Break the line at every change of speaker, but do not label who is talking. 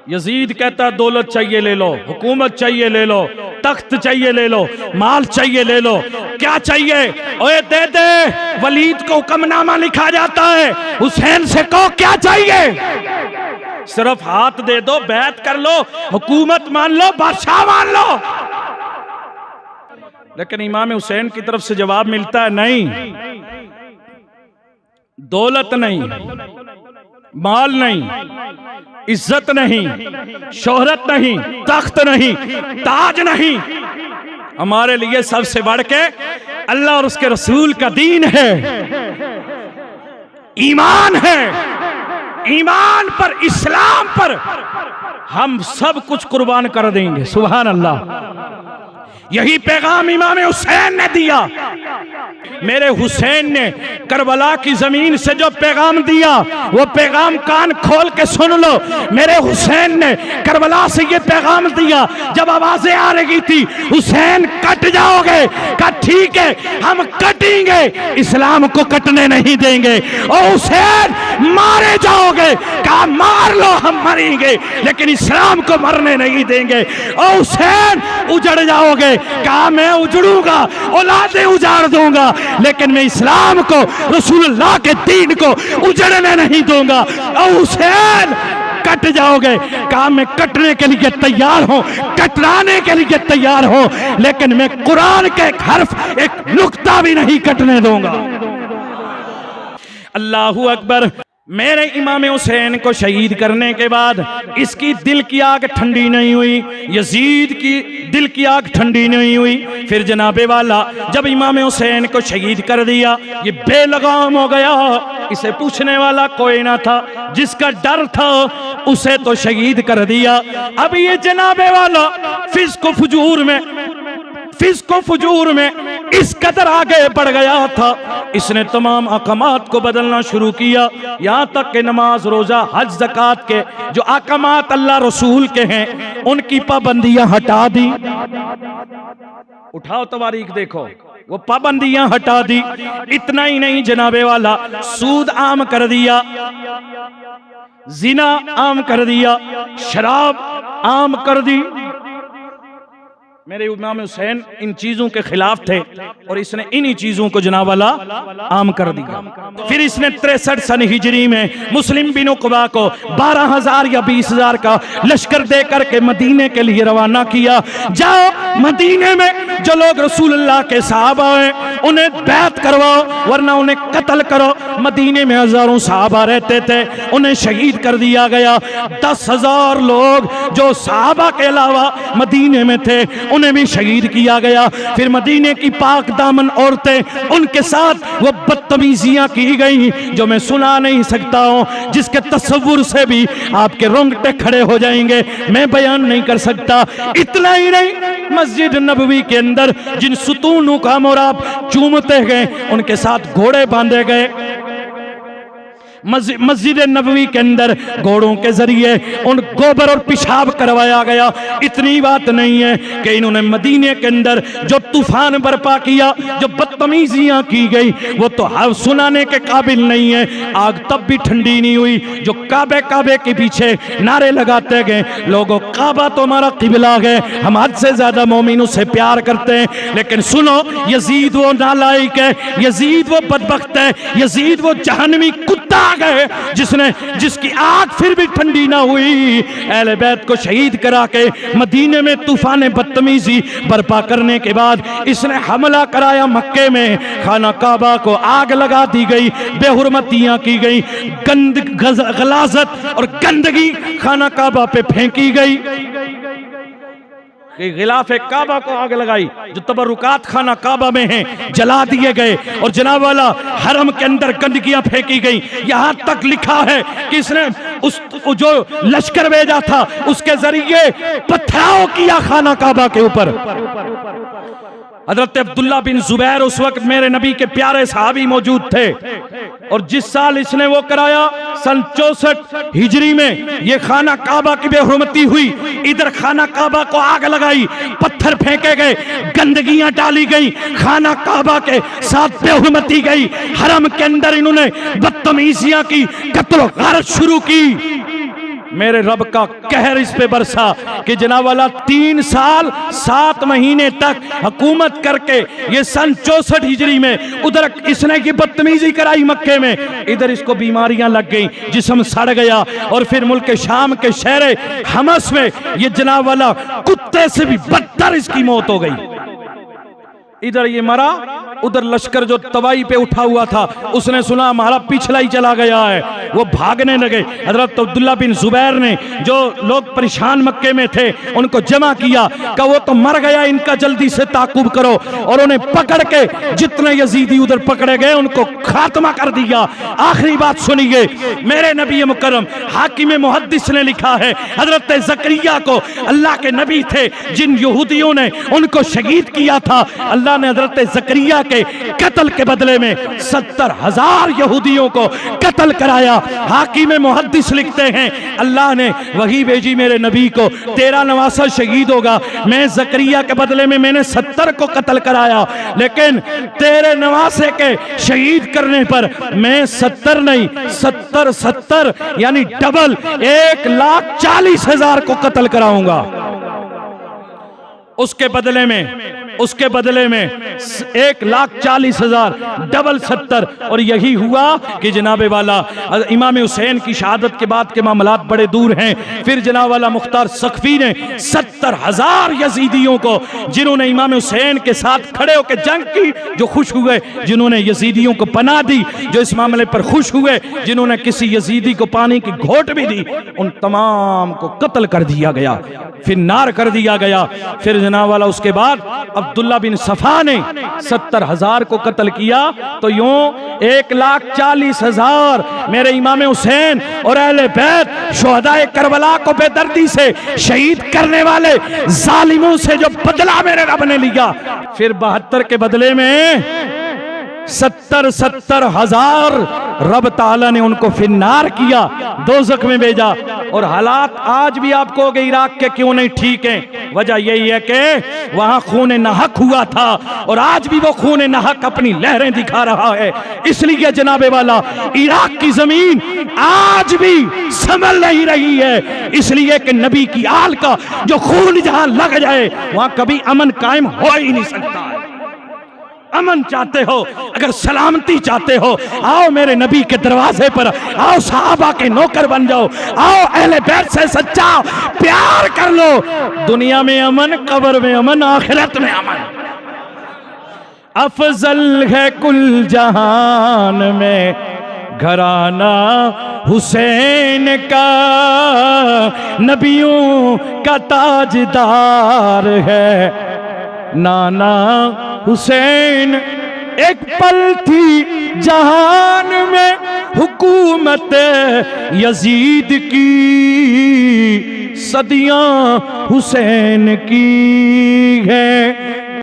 Yazid कहता है दौलत चाहिए ले लो, हुकूमत चाहिए ले लो, तख्त चाहिए ले लो, माल चाहिए ले लो, क्या चाहिए ओए दे दे। वलीद को हुक्मनामा लिखा जाता है, हुसैन से कहो क्या चाहिए, सिर्फ हाथ दे दो, बैत कर लो, हुकूमत मान लो, बादशाह मान लो। लेकिन इमाम हुसैन की तरफ से जवाब मिलता है नहीं, दौलत नहीं, माल नहीं, इज्जत नहीं, शोहरत नहीं, तख्त नहीं, ताज नहीं, हमारे लिए सबसे बढ़ के अल्लाह और उसके रसूल का दीन है, ईमान है। ईमान पर, इस्लाम पर हम सब कुछ कुर्बान कर देंगे। सुभान अल्लाह। यही पैगाम इमाम हुसैन ने दिया। मेरे हुसैन ने करबला की जमीन से जो पैगाम दिया, वो पैगाम कान खोल के सुन लो। मेरे हुसैन ने करबला से ये पैगाम दिया, जब आवाजें आ रही थी हुसैन कट जाओगे, कहा ठीक है हम कटेंगे, इस्लाम को कटने नहीं देंगे। और हुसैन मारे जाओगे, कहा मार लो हम मरेंगे, लेकिन इस्लाम को मरने नहीं देंगे। और हुसैन उजड़ जाओगे, कहा मैं उजड़ूंगा, औलादें उजाड़ दूंगा, लेकिन मैं इस्लाम को, रसूलुल्लाह के दीन को उजड़ने नहीं दूंगा। और हुसैन कट जाओगे, कहा मैं कटने के लिए तैयार हूं, कटराने के लिए तैयार हूं, लेकिन मैं कुरान के एक हर्फ, एक नुक्ता भी नहीं कटने दूंगा। अल्लाहू अकबर। मेरे इमाम हुसैन को शहीद करने के बाद इसकी दिल की आग ठंडी नहीं हुई, यजीद की दिल की आग ठंडी नहीं हुई। फिर जनाबे वाला जब इमाम हुसैन को शहीद कर दिया, ये बेलगाम हो गया, इसे पूछने वाला कोई ना था, जिसका डर था उसे तो शहीद कर दिया। अब ये जनाबे वाला फिस्को फुजूर में इस कदर आगे बढ़ गया था, इसने तमाम अहकामात को बदलना शुरू किया, यहाँ तक कि नमाज, रोजा, हज, ज़कात के जो अहकामात अल्लाह रसूल के हैं उनकी पाबंदियां हटा दी। उठाओ तवारीख देखो, वो पाबंदियां हटा दी। इतना ही नहीं जनाबे वाला, सूद आम कर दिया, जिना आम कर दिया, शराब आम कर दी। मेरे इमाम हुसैन इन चीजों के खिलाफ थे और इसने इन्हीं चीजों को जनाब वाला आम कर दिया। फिर इसने 63 सन हिजरी में मुस्लिम बिन उक़बा को 12,000 या 20,000 का लश्कर दे करके मदीने के लिए रवाना किया। जाओ मदीने में जो लोग रसूलुल्लाह के सहाबा हैं उन्हें बैत करवाओ, वरना उन्हें कत्ल करो। मदीने में हजारों सहाबा रहते थे, उन्हें शहीद कर दिया गया। 10,000 लोग जो सहाबा के अलावा मदीने में थे उन्हें भी शहीद किया गया। फिर मदीने की पाक दामन औरतें, उनके साथ वो बदतमीजियां की गई जो मैं सुना नहीं सकता हूं, जिसके तस्वुर से भी आपके रोंगटे खड़े हो जाएंगे, मैं बयान नहीं कर सकता। इतना ही नहीं, मस्जिद नबवी के अंदर जिन सुतूनों का मोराब चूमते गए उनके साथ घोड़े बांधे गए। मस्जिद नबवी के अंदर घोड़ों के जरिए उन गोबर और पेशाब करवाया गया। इतनी बात नहीं है कि इन्होंने मदीने के अंदर जो तूफान बर्पा किया, जो बदतमीजियां की गई, वो तो हर सुनाने के काबिल नहीं है। आग तब भी ठंडी नहीं हुई जो काबे के पीछे नारे लगाते गए, लोगों काबा तो हमारा किबला है, हम हद से ज्यादा मोमिनों से प्यार करते हैं। लेकिन सुनो, यजीद वो नालायक है, यजीद वो बदबख्त है, यजीद वो जहन्नमी कुत्ता गए जिसकी आग फिर भी ठंडी ना हुई। अहले बैत को शहीद करा के मदीने में तूफान बदतमीजी बर्पा करने के बाद इसने हमला कराया मक्के में, खाना काबा को आग लगा दी गई, बेहुरमतियां की गई, गलाजत और गंदगी खाना काबा पे फेंकी गई। गिलाफ काबा को आग लगाई, जो तबरुकात खाना काबा में हैं जला दिए गए, और जनाब वाला हरम के अंदर गंदगियां फेंकी गई। यहां तक लिखा है कि इसने उस जो लश्कर भेजा था उसके जरिए पथराव किया खाना काबा के ऊपर। हजरत अब्दुल्ला बिन जुबैर उस वक्त मेरे नबी के प्यारे सहाबी मौजूद थे, और जिस साल इसने वो कराया सन 64 हिजरी में ये खाना काबा की बेहुरमती हुई। इधर खाना काबा को आग लगाई, पत्थर फेंके गए, गंदगियां डाली गई, खाना काबा के साथ बेहुरमती गई। हरम के अंदर इन्होंने बदतमीजियां की, कत्ल गारत शुरू की। मेरे रब का कहर इस पे बरसा कि जनाब वाला 3 साल 7 महीने तक हुकूमत करके ये सन 64 हिजरी में उधर इसने की बदतमीजी कराई मक्के में, इधर इसको बीमारियां लग गई, जिस्म सड़ गया। और फिर मुल्क शाम के शहर हमस में ये जनाब वाला कुत्ते से भी बदतर इसकी मौत हो गई। इधर ये मरा, उधर लश्कर जो तवाई पे उठा हुआ था उसने सुना हमारा पिछला ही चला गया है, वो भागने लगे। हजरत अब्दुल्ला बिन जुबैर ने जो लोग परेशान मक्के में थे उनको जमा किया, कहा वो तो मर गया, इनका जल्दी से ताकुब करो। और उन्हें पकड़ के जितने यजीदी उधर पकड़े गए उनको खात्मा कर दिया। आखिरी बात सुनिए, मेरे नबी मुकर्रम हाकिम मुहद्दिस ने लिखा है हजरत जकरिया को अल्लाह के नबी थे जिन यहूदियों ने उनको शहीद किया था, अल्लाह ने हजरत जकरिया के कत्ल के बदले में 70,000 यहूदियों को कत्ल कराया। हाकिम मुहद्दिस लिखते हैं अल्लाह ने वही भेजी मेरे नबी को, तेरा नवासा शहीद होगा, मैं जकरिया के बदले में मैंने 70 को कत्ल कराया, लेकिन तेरे नवासे के शहीद करने पर मैं 70 नहीं 70 यानी डबल 1,40,000 को कत्ल कराऊंगा। उसके बदले में 1,40,000 डबल 70। और यही हुआ कि जनाब वाला इमाम हुसैन की शहादत के बाद के मामलात बड़े दूर हैं। फिर जनाब वाला मुख्तार सख्फी ने 70,000 यजीदियों को जिन्होंने इमाम हुसैन के साथ खड़े होकर जंग की, जो खुश हुए, जिन्होंने यजीदियों को पनाह दी, जो इस मामले पर खुश हुए, जिन्होंने किसी यजीदी को पानी की घोट भी दी, उन तमाम को कत्ल कर दिया गया, फिर नार कर दिया गया। फिर जनाब वाला उसके बाद अब्दुल्ला बिन सफा ने 70,000 को कत्ल किया। तो यूं 1,40,000 मेरे इमाम हुसैन और अहले बैत शुहदाए करबला को बेदर्दी से शहीद करने वाले जालिमों से जो बदला मेरे रब ने लिया, फिर 72 के बदले में 70,000 रब ताला ने उनको फिन्नार किया, दोज़ख में भेजा। और हालात आज भी आपको कहोगे इराक के क्यों नहीं ठीक हैं, वजह यही है कि वहां खून नाहक हुआ था और आज भी वो खून नाहक अपनी लहरें दिखा रहा है। इसलिए जनाबे वाला इराक की जमीन आज भी संभल नहीं रही है, इसलिए कि नबी की आल का जो खून जहां लग जाए वहां कभी अमन कायम हो ही नहीं सकता। अमन चाहते हो, अगर सलामती चाहते हो, आओ मेरे नबी के दरवाजे पर आओ, सहाबा के नौकर बन जाओ, आओ अहले बैत से सच्चा प्यार कर लो। दुनिया में अमन, कब्र में अमन, आखिरत में अमन। अफजल है कुल जहान में घराना हुसैन का, नबियों का ताजदार है नाना हुसैन। एक पल थी जहान में हुकूमत यजीद की, सदियां हुसैन की है।